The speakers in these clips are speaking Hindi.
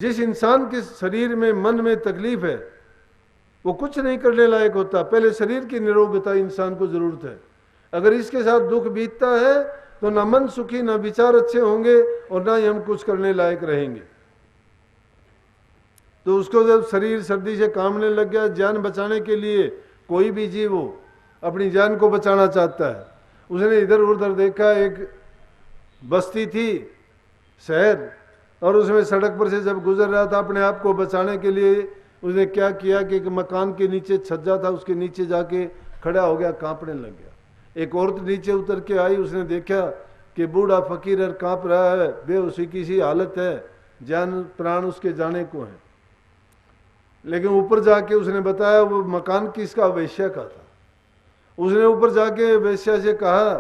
जिस इंसान के शरीर में मन में तकलीफ है वो कुछ नहीं करने लायक होता। पहले शरीर की निरोगता इंसान को जरूरत है। अगर इसके साथ दुख बीतता है तो ना मन सुखी, ना विचार अच्छे होंगे और ना ही हम कुछ करने लायक रहेंगे। तो उसको जब शरीर सर्दी से कांपने लग गया, जान बचाने के लिए कोई भी जीव हो अपनी जान को बचाना चाहता है। उसने इधर उधर देखा, एक बस्ती थी शहर, और उसमें सड़क पर से जब गुजर रहा था अपने आप को बचाने के लिए उसने क्या किया कि एक मकान के नीचे छज्जा था, उसके नीचे जाके खड़ा हो गया, कांपने लग गया। एक औरत नीचे उतर के आई, उसने देखा कि बूढ़ा फकीर और कांप रहा है, बेहोशी की सी हालत है, जान प्राण उसके जाने को है। लेकिन ऊपर जाके उसने बताया वो मकान किसका, वेश्या का था। उसने ऊपर जाके वेश्या से कहा,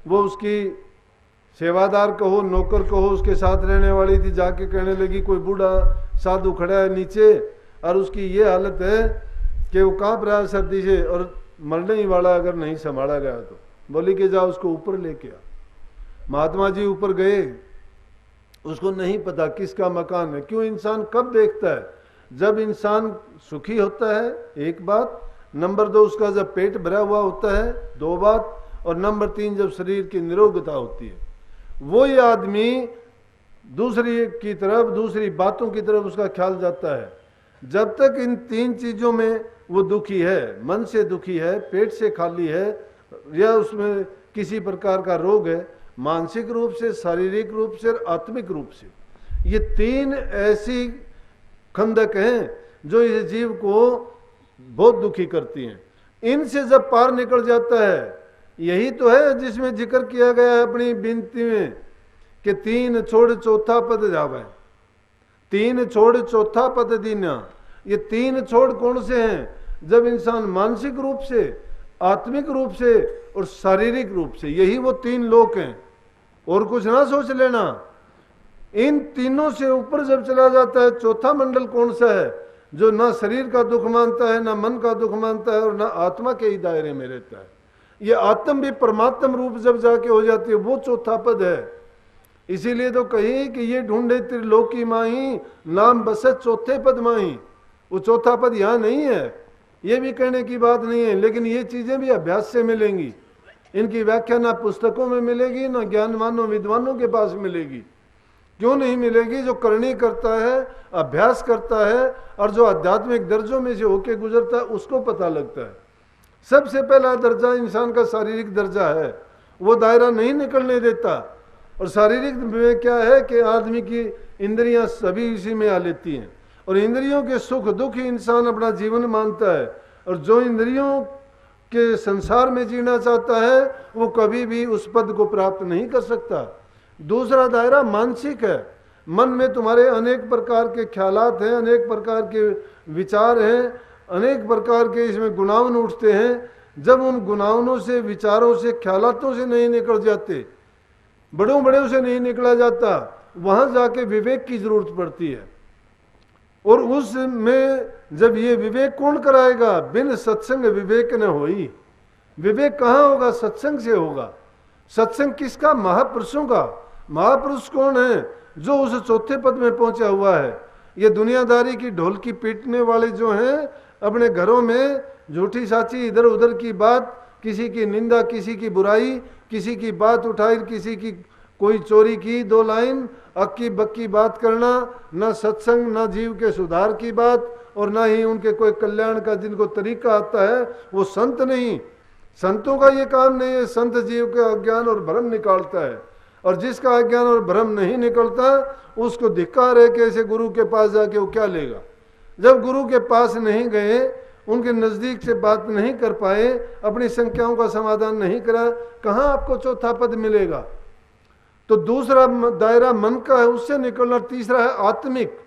वो उसकी सेवादार कहो नौकर कहो उसके साथ रहने वाली थी, जाके कहने लगी कोई बूढ़ा साधु खड़ा है नीचे और उसकी ये हालत है कि वो कांप रहा है सर्दी से और मरने ही वाला अगर नहीं संभाला गया तो। बोली कि जाओ उसको ऊपर लेके आ। महात्मा जी ऊपर गए। उसको नहीं पता किसका मकान है। क्यों इंसान कब देखता है? जब इंसान सुखी होता है, एक बात। नंबर 2 उसका जब पेट भरा हुआ होता है, 2 बात। और नंबर 3 जब शरीर की निरोगता होती है। वो ये आदमी दूसरी की तरफ, दूसरी बातों की तरफ उसका ख्याल जाता है। जब तक इन 3 चीजों में वो दुखी है, मन से दुखी है, पेट से खाली है, या उसमें किसी प्रकार का रोग है, मानसिक रूप से, शारीरिक रूप से और आत्मिक रूप से, ये 3 ऐसी खंदक हैं जो इस जीव को बहुत दुखी करती हैं। इनसे जब पार निकल जाता है, यही तो है जिसमें जिक्र किया गया है अपनी विनती में कि 3 छोड़ चौथा पद जावे, 3 छोड़ चौथा पद दीना। ये 3 छोड़ कौन से हैं? जब इंसान मानसिक रूप से, आत्मिक रूप से और शारीरिक रूप से, यही वो 3 लोक हैं। और कुछ ना सोच लेना। इन तीनों से ऊपर जब चला जाता है, चौथा मंडल कौन सा है? जो ना शरीर का दुख मानता है, ना मन का दुख मानता है और ना आत्मा के ही दायरे में रहता है। ये आत्म भी परमात्म रूप जब जाके हो जाती है, वो चौथा पद है। इसीलिए तो कही कि ये ढूंढे त्रिलोकी माही, नाम बसत चौथे पद माही। वो चौथा पद यहाँ नहीं है, ये भी कहने की बात नहीं है। लेकिन ये चीजें भी अभ्यास से मिलेंगी। इनकी व्याख्या ना पुस्तकों में मिलेगी, ना ज्ञानवानों विद्वानों के पास मिलेगी। क्यों नहीं मिलेगी? जो करनी करता है, अभ्यास करता है और जो आध्यात्मिक दर्जों में से होके गुजरता है, उसको पता लगता है। सबसे पहला दर्जा इंसान का शारीरिक दर्जा है, वो दायरा नहीं निकलने देता। और शारीरिक में क्या है कि आदमी की इंद्रियां सभी इसी में आ लेती हैं, और इंद्रियों के सुख दुख ही इंसान अपना जीवन मानता है। और जो इंद्रियों के संसार में जीना चाहता है, वो कभी भी उस पद को प्राप्त नहीं कर सकता। दूसरा दायरा मानसिक है। मन में तुम्हारे अनेक प्रकार के ख्यालात हैं, अनेक प्रकार के विचार हैं, अनेक प्रकार के इसमें गुनावन उठते हैं। जब उन गुनावनों से, विचारों से, ख्यालातों से नहीं निकल जाते, बड़ों बड़ों से नहीं निकला जाता, वहां जाके विवेक की जरूरत पड़ती है। और उसमें जब ये विवेक कौन कराएगा? बिन सत्संग विवेक न होई। विवेक कहाँ होगा? सत्संग से होगा। सत्संग किसका? महापुरुषों का। महापुरुष कौन है? जो उस चौथे पद में पहुंचा हुआ है। ये दुनियादारी की ढोल की पीटने वाले जो हैं, अपने घरों में झूठी साची इधर उधर की बात, किसी की निंदा, किसी की बुराई, किसी की बात उठाई, किसी की कोई चोरी की 2 लाइन, अक्की बक्की बात करना, न सत्संग, न जीव के सुधार की बात, और न ही उनके कोई कल्याण का जिनको तरीका आता है, वो संत नहीं। संतों का ये काम नहीं है। संत जीव के अज्ञान और भ्रम निकालता है, और जिसका अज्ञान और भ्रम नहीं निकलता उसको धिक्कार है कि ऐसे गुरु के पास जाके वो क्या लेगा। जब गुरु के पास नहीं गए, उनके नजदीक से बात नहीं कर पाए, अपनी संख्याओं का समाधान नहीं करा, कहां आपको चौथा पद मिलेगा? तो दूसरा दायरा मन का है, उससे निकलना। तीसरा है आत्मिक।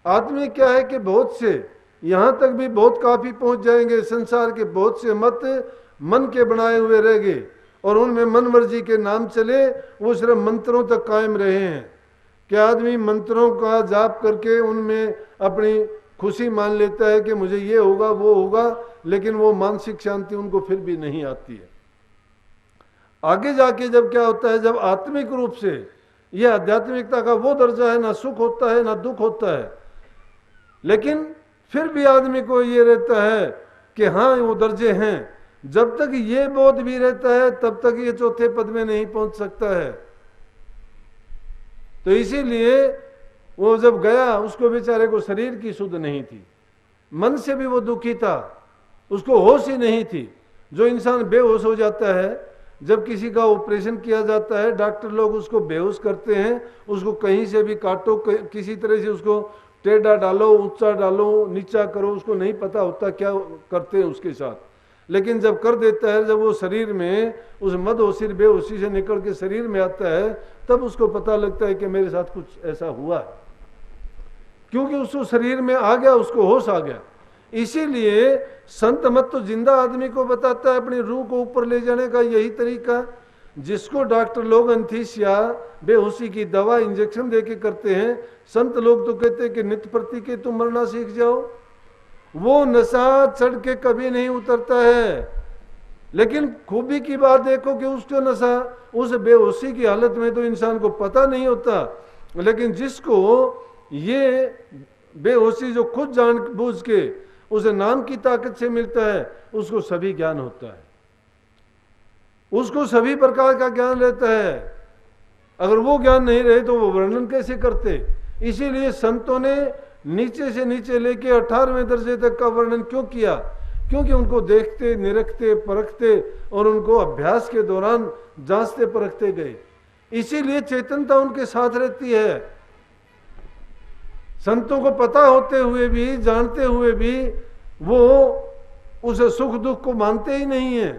आत्मिक क्या है कि बहुत से, यहां तक भी बहुत काफी पहुंच जाएंगे, संसार के बहुत से मत मन के बनाए हुए रह गए और उनमें मन मर्जी के नाम चले, वो सिर्फ मंत्रों तक कायम रहे हैं। कि आदमी मंत्रों का जाप करके उनमें अपनी खुशी मान लेता है कि मुझे ये होगा वो होगा, लेकिन वो मानसिक शांति उनको फिर भी नहीं आती है। आगे जाके जब क्या होता है, जब आत्मिक रूप से यह आध्यात्मिकता का वो दर्जा है, ना सुख होता है ना दुख होता है। लेकिन फिर भी आदमी को ये रहता है कि हाँ वो दर्जे हैं। जब तक ये बोध भी रहता है तब तक ये चौथे पद में नहीं पहुंच सकता है। तो इसीलिए वो जब गया, उसको बेचारे को शरीर की सुध नहीं थी, मन से भी वो दुखी था, उसको होश ही नहीं थी। जो इंसान बेहोश हो जाता है, जब किसी का ऑपरेशन किया जाता है, डॉक्टर लोग उसको बेहोश करते हैं, उसको कहीं से भी काटो, किसी तरह से उसको टेढ़ा डालो, ऊंचा डालो, नीचा करो, उसको नहीं पता होता क्या करते हैं उसके साथ। लेकिन जब कर देता है, जब वो शरीर में उस मदहोशी बेहोशी से निकल के शरीर में आता है, तब उसको पता लगता है कि मेरे साथ कुछ ऐसा हुआ है, क्योंकि उसको शरीर में आ गया, उसको होश आ गया। इसीलिए संत मत तो जिंदा आदमी को बताता है अपनी रूह को ऊपर ले जाने का यही तरीका, जिसको डॉक्टर लोग एंथीसिया बेहोशी की दवा इंजेक्शन देके करते हैं। संत लोग तो कहते हैं कि नित्य प्रति के तुम मरना सीख जाओ। वो नशा चढ़ के कभी नहीं उतरता है। लेकिन खूबी की बात देखो कि उसका नशा, उस बेहोशी की हालत में तो इंसान को पता नहीं होता, लेकिन जिसको ये बेहोशी जो खुद जान बूझ के उसे नाम की ताकत से मिलता है, उसको सभी ज्ञान होता है, उसको सभी प्रकार का ज्ञान रहता है। अगर वो ज्ञान नहीं रहे तो वो वर्णन कैसे करते। इसीलिए संतों ने नीचे से नीचे लेके 18वें दर्जे तक का वर्णन क्यों किया, क्योंकि उनको देखते, निरखते, परखते और उनको अभ्यास के दौरान जांचते परखते गए। इसीलिए चेतनता उनके साथ रहती है। संतों को पता होते हुए भी, जानते हुए भी, वो उस सुख दुख को मानते ही नहीं है।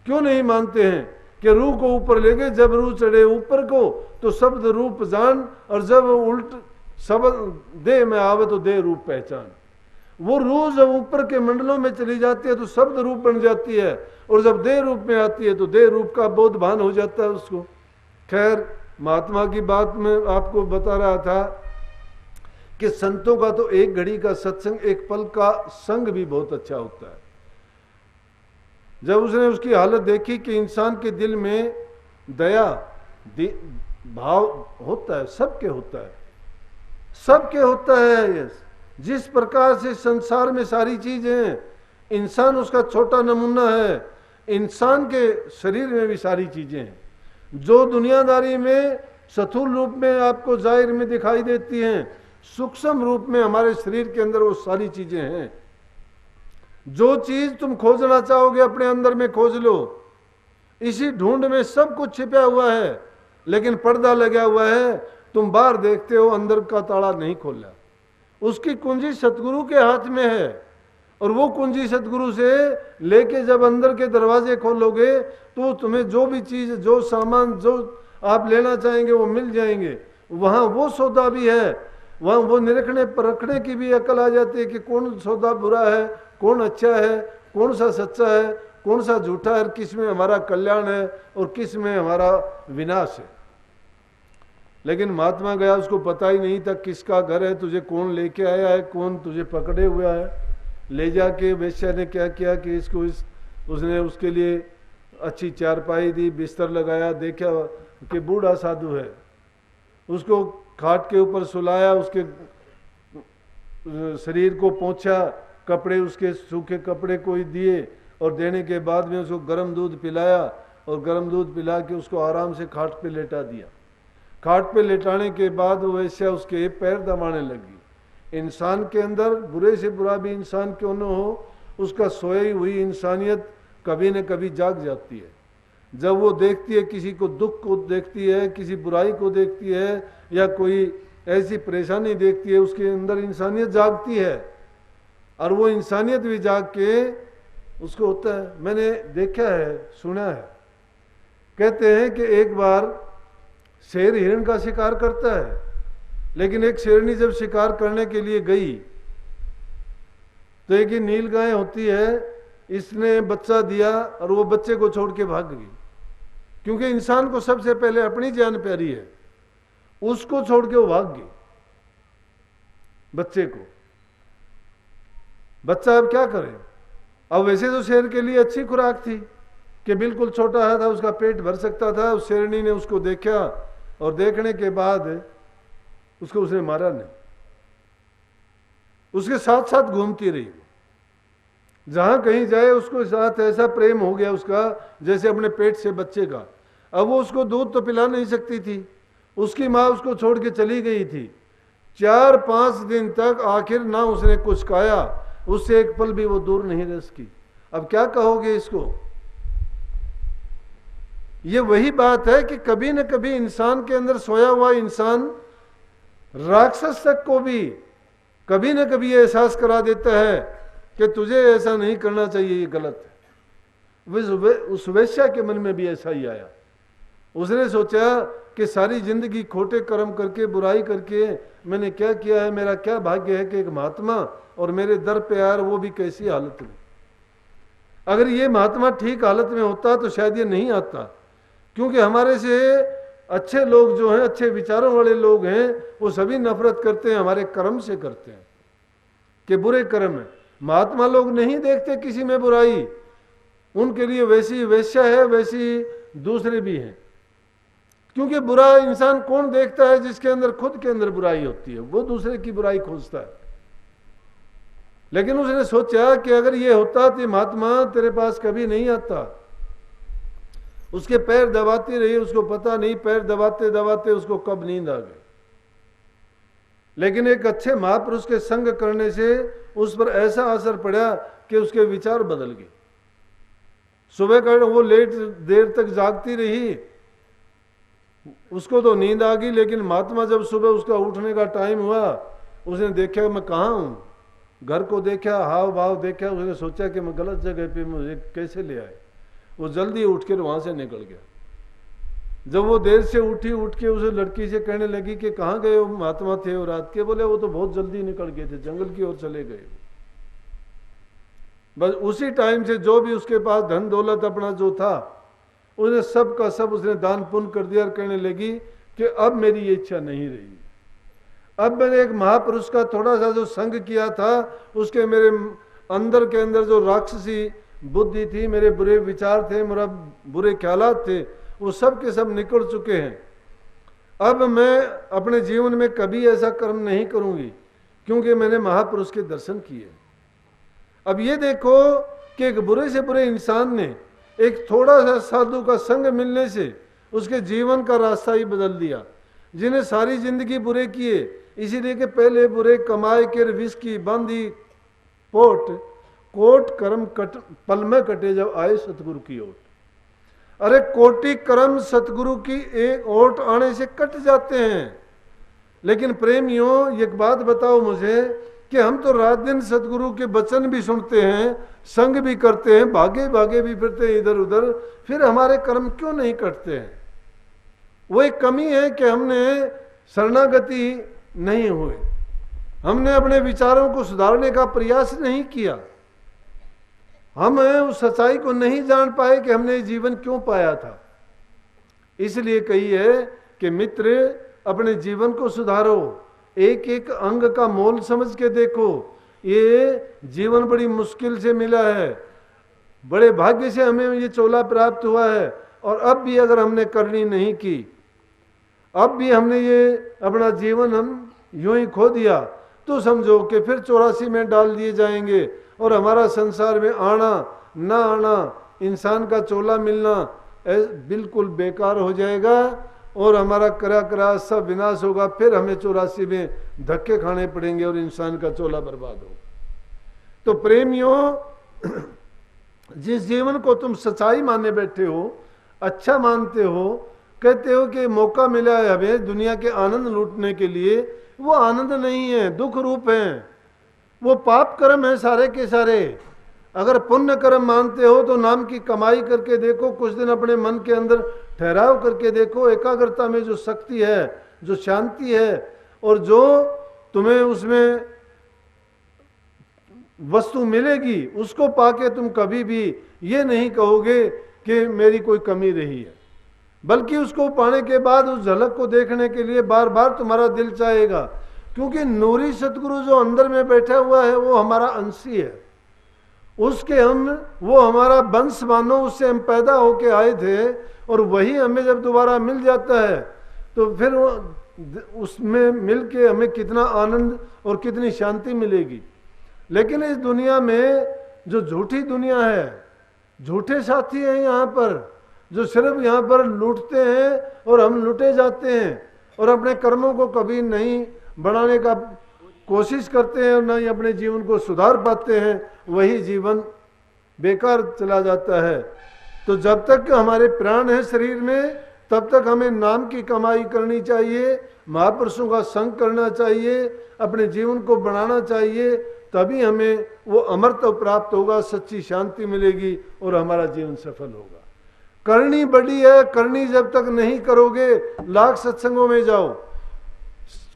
क्यों नहीं मानते हैं कि रूह को ऊपर ले गए, जब रूह चढ़े ऊपर को तो शब्द रूप जान, और जब उल्ट शब्द देह में आवे तो देह रूप पहचान। वो रूह जब ऊपर के मंडलों में चली जाती है तो शब्द रूप बन जाती है, और जब देह रूप में आती है तो देह रूप का बोध भान हो जाता है उसको। खैर, महात्मा की बात में आपको बता रहा था कि संतों का तो एक घड़ी का सत्संग, एक पल का संग भी बहुत अच्छा होता है। जब उसने उसकी हालत देखी कि इंसान के दिल में दया भाव होता है, सबके होता है, सबके होता है। ये जिस प्रकार से संसार में सारी चीजें हैं, इंसान उसका छोटा नमूना है। इंसान के शरीर में भी सारी चीजें हैं जो दुनियादारी में स्थूल रूप में आपको जाहिर में दिखाई देती हैं, सूक्ष्म रूप में हमारे शरीर के अंदर वो सारी चीजें हैं। जो चीज तुम खोजना चाहोगे अपने अंदर में खोज लो। इसी ढूंढ में सब कुछ छिपा हुआ है, लेकिन पर्दा लगा हुआ है। तुम बाहर देखते हो, अंदर का ताला नहीं खोला। उसकी कुंजी सतगुरु के हाथ में है, और वो कुंजी सतगुरु से लेके जब अंदर के दरवाजे खोलोगे तो तुम्हें जो भी चीज, जो सामान, जो आप लेना चाहेंगे वो मिल जाएंगे। वहां वो सौदा भी है, वहां वो निरखने परखने की भी अकल आ जाती है कि कौन सौदा बुरा है, कौन अच्छा है, कौन सा सच्चा है, कौन सा झूठा है, किस में हमारा कल्याण है और किस में हमारा विनाश है। लेकिन महात्मा गया, उसको पता ही नहीं था किसका घर है, तुझे कौन लेके आया है, कौन तुझे पकड़े हुआ है। ले जाके वेश्या ने क्या किया कि उसने उसके लिए अच्छी चारपाई दी, बिस्तर लगाया, देखा कि बूढ़ा साधु है, उसको खाट के ऊपर सुलाया, उसके शरीर को पोंछा, कपड़े उसके सूखे कपड़े को ही दिए, और देने के बाद में उसको गर्म दूध पिलाया, और गर्म दूध पिला के उसको आराम से खाट पे लेटा दिया। खाट पे लेटाने के बाद वो वैसे उसके पैर दबाने लगी। इंसान के अंदर बुरे से बुरा भी इंसान क्यों न हो, उसका सोई हुई इंसानियत कभी न कभी जाग जाती है। जब वो देखती है, किसी को दुख को देखती है, किसी बुराई को देखती है, या कोई ऐसी परेशानी देखती है, उसके अंदर इंसानियत जागती है, और वो इंसानियत भी जाग के उसको होता है। मैंने देखा है, सुना है, कहते हैं कि एक बार शेर हिरण का शिकार करता है, लेकिन एक शेरनी जब शिकार करने के लिए गई तो एक ही नील गाय होती है, इसने बच्चा दिया और वो बच्चे को छोड़ के भाग गई। क्योंकि इंसान को सबसे पहले अपनी जान प्यारी है, उसको छोड़ के वो भाग गई बच्चे को। बच्चा अब क्या करे। अब वैसे तो शेर के लिए अच्छी खुराक थी कि बिल्कुल छोटा था, उसका पेट भर सकता था। उस शेरनी ने उसको देखा और देखने के बाद उसको उसने मारा नहीं, उसके साथ साथ घूमती रही। जहां कहीं जाए उसको साथ ऐसा प्रेम हो गया उसका जैसे अपने पेट से बच्चे का। अब वो उसको दूध तो पिला नहीं सकती थी, उसकी माँ उसको छोड़ के चली गई थी। 4-5 दिन तक आखिर ना उसने कुछ खाया, उससे एक पल भी वो दूर नहीं रह सकी। अब क्या कहोगे इसको? ये वही बात है कि कभी न कभी इंसान के अंदर सोया हुआ इंसान राक्षस तक को भी कभी न कभी ये एहसास करा देता है कि तुझे ऐसा नहीं करना चाहिए, ये गलत है। उस वेश्या के मन में भी ऐसा ही आया। उसने सोचा कि सारी जिंदगी खोटे कर्म करके बुराई करके मैंने क्या किया है, मेरा क्या भाग्य है कि एक महात्मा और मेरे दर पे आया, वो भी कैसी हालत में। अगर ये महात्मा ठीक हालत में होता तो शायद ये नहीं आता, क्योंकि हमारे से अच्छे लोग जो हैं, अच्छे विचारों वाले लोग हैं, वो सभी नफरत करते हैं, हमारे कर्म से करते हैं कि बुरे कर्म है। महात्मा लोग नहीं देखते किसी में बुराई, उनके लिए वैसी वेश्या है वैसी दूसरे भी हैं। क्योंकि बुरा इंसान कौन देखता है? जिसके अंदर खुद के अंदर बुराई होती है, वो दूसरे की बुराई खोजता है। लेकिन उसने सोचा कि अगर ये होता तो महात्मा तेरे पास कभी नहीं आता। उसके पैर दबाती रही, उसको पता नहीं पैर दबाते दबाते उसको कब नींद आ गई। लेकिन एक अच्छे महापुरुष के संग करने से उस पर ऐसा असर पड़ा कि उसके विचार बदल गए। सुबह का वो लेट देर तक जागती रही, उसको तो नींद आ गई, लेकिन महात्मा जब सुबह उसका उठने का टाइम हुआ, उसने देखा मैं कहाँ हूँ, घर को देखा, हाव भाव देखा, उसने सोचा कि मैं गलत जगह पे मुझे कैसे ले आए। वो जल्दी उठ कर वहां से निकल गया। जब वो देर से उठी, उठ के उसे लड़की से कहने लगी कि कहाँ गए हो महात्मा थे वो रात के? बोले वो तो बहुत जल्दी निकल गए थे, जंगल की ओर चले गए। बस उसी टाइम से जो भी उसके पास धन दौलत अपना जो था उसने सब का सब उसने दान पुण्य कर दिया और कहने लगी कि अब मेरी ये इच्छा नहीं रही। अब मैंने एक महापुरुष का थोड़ा सा जो संग किया था, उसके मेरे अंदर के अंदर जो राक्षसी बुद्धि थी, मेरे बुरे विचार थे, मेरा बुरे ख्यालात थे, वो सब के सब निकल चुके हैं। अब मैं अपने जीवन में कभी ऐसा कर्म नहीं करूंगी, क्योंकि मैंने महापुरुष के दर्शन किए। अब ये देखो कि एक बुरे से बुरे इंसान ने एक थोड़ा सा साधु का संग मिलने से उसके जीवन का रास्ता ही बदल दिया। जिन्हें सारी जिंदगी बुरे किए, इसीलिए कि पहले बुरे कमाए के विष की बांधी पोट, कोट कर्म कट पल में कटे जब आए सतगुरु की ओट। अरे कोटि कर्म सतगुरु की एक ओट आने से कट जाते हैं। लेकिन प्रेमियों, एक बात बताओ मुझे कि हम तो रात दिन सतगुरु के वचन भी सुनते हैं, संग भी करते हैं, भागे भागे भी फिरते हैं इधर उधर, फिर हमारे कर्म क्यों नहीं कटते हैं? वो एक कमी है कि हमने शरणागति नहीं हुए, हमने अपने विचारों को सुधारने का प्रयास नहीं किया, हम उस सच्चाई को नहीं जान पाए कि हमने जीवन क्यों पाया था। इसलिए कही है कि मित्र अपने जीवन को सुधारो, एक एक अंग का मोल समझ के देखो। ये जीवन बड़ी मुश्किल से मिला है, बड़े भाग्य से हमें ये चोला प्राप्त हुआ है, और अब भी अगर हमने करनी नहीं की, अब भी हमने ये अपना जीवन हम यूं ही खो दिया, तो समझो कि फिर 84 में डाल दिए जाएंगे और हमारा संसार में आना ना आना, इंसान का चोला मिलना बिल्कुल बेकार हो जाएगा और हमारा करा करा सब विनाश होगा। फिर हमें 84 में धक्के खाने पड़ेंगे और इंसान का चोला बर्बाद होगा। तो प्रेमियों, जिस जीवन को तुम सच्चाई माने बैठे हो, अच्छा मानते हो, कहते हो कि मौका मिला है हमें दुनिया के आनंद लूटने के लिए, वो आनंद नहीं है, दुख रूप है, वो पाप कर्म है सारे के सारे। अगर पुण्य कर्म मानते हो तो नाम की कमाई करके देखो, कुछ दिन अपने मन के अंदर ठहराव करके देखो, एकाग्रता में जो शक्ति है, जो शांति है, और जो तुम्हें उसमें वस्तु मिलेगी, उसको पाके तुम कभी भी ये नहीं कहोगे कि मेरी कोई कमी रही है, बल्कि उसको पाने के बाद उस झलक को देखने के लिए बार बार तुम्हारा दिल चाहेगा। क्योंकि नूरी सतगुरु जो अंदर में बैठा हुआ है वो हमारा अंशी है, उसके हम, वो हमारा वंश मानो, उससे हम पैदा होके आए थे, और वही हमें जब दोबारा मिल जाता है तो फिर वो उसमें मिल के हमें कितना आनंद और कितनी शांति मिलेगी। लेकिन इस दुनिया में जो झूठी दुनिया है, झूठे साथी हैं यहाँ पर, जो सिर्फ यहाँ पर लूटते हैं और हम लूटे जाते हैं और अपने कर्मों को कभी नहीं बढ़ाने का कोशिश करते हैं और ना ही अपने जीवन को सुधार पाते हैं, वही जीवन बेकार चला जाता है। तो जब तक हमारे प्राण है शरीर में, तब तक हमें नाम की कमाई करनी चाहिए, महापुरुषों का संग करना चाहिए, अपने जीवन को बनाना चाहिए, तभी हमें वो अमरत्व प्राप्त होगा, सच्ची शांति मिलेगी और हमारा जीवन सफल होगा। करनी बड़ी है, करनी जब तक नहीं करोगे, लाख सत्संगों में जाओ,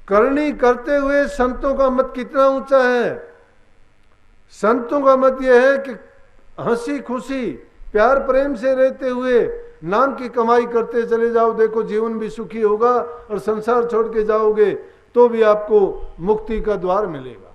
करनी करते हुए संतों का मत कितना ऊंचा है। संतों का मत यह है कि हंसी खुशी प्यार प्रेम से रहते हुए नाम की कमाई करते चले जाओ, देखो जीवन भी सुखी होगा और संसार छोड़ के जाओगे तो भी आपको मुक्ति का द्वार मिलेगा।